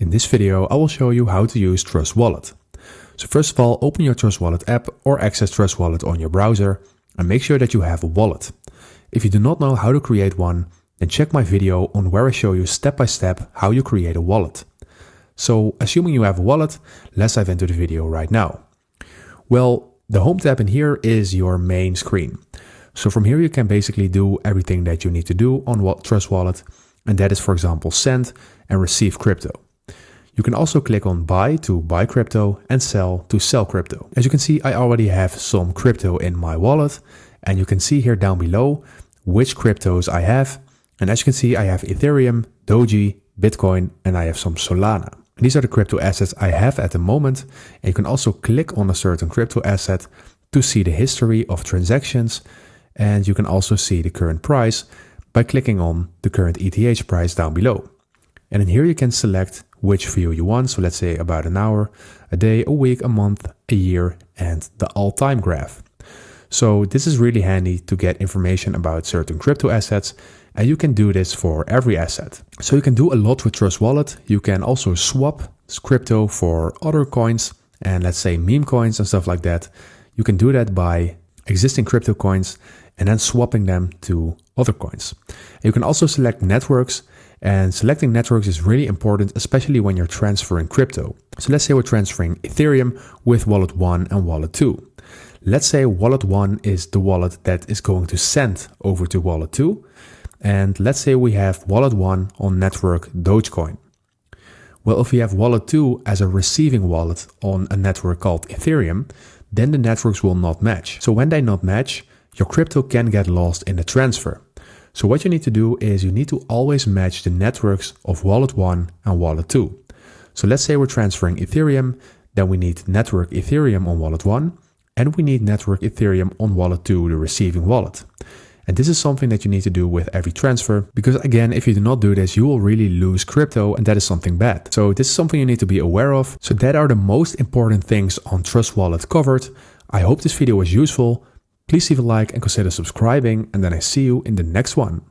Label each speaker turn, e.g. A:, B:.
A: In this video, I will show you how to use Trust Wallet. So first of all, open your Trust Wallet app or access Trust Wallet on your browser and make sure that you have a wallet. If you do not know how to create one, then check my video on where I show you step by step how you create a wallet. So assuming you have a wallet, let's dive into the video right now. Well, the home tab in here is your main screen. So from here you can basically do everything that you need to do on Trust Wallet, and that is, for example, send and receive crypto. You can also click on buy to buy crypto and sell to sell crypto. As you can see, I already have some crypto in my wallet, and you can see here down below which cryptos I have. And as you can see, I have Ethereum, Doji, Bitcoin, and I have some Solana. These are the crypto assets I have at the moment. And you can also click on a certain crypto asset to see the history of transactions. And you can also see the current price by clicking on the current ETH price down below. And in here you can select which view you want. So let's say about an hour, a day, a week, a month, a year, and the all-time graph. So this is really handy to get information about certain crypto assets, and you can do this for every asset. So you can do a lot with Trust Wallet. You can also swap crypto for other coins, and let's say meme coins and stuff like that. You can do that by existing crypto coins and then swapping them to other coins. You can also select networks, and selecting networks is really important, especially when you're transferring crypto. So let's say we're transferring Ethereum with Wallet 1 and Wallet 2. Let's say Wallet 1 is the wallet that is going to send over to Wallet 2. And let's say we have Wallet 1 on network Dogecoin. Well, if we have Wallet 2 as a receiving wallet on a network called Ethereum, then the networks will not match. So when they not match, your crypto can get lost in the transfer. So what you need to do is you need to always match the networks of Wallet 1 and Wallet 2. So let's say we're transferring Ethereum, then we need network Ethereum on Wallet 1, and we need network Ethereum on Wallet 2, the receiving wallet. And this is something that you need to do with every transfer, because again, if you do not do this, you will really lose crypto, and that is something bad. So this is something you need to be aware of. So that are the most important things on Trust Wallet covered. I hope this video was useful. Please leave a like and consider subscribing, and then I see you in the next one.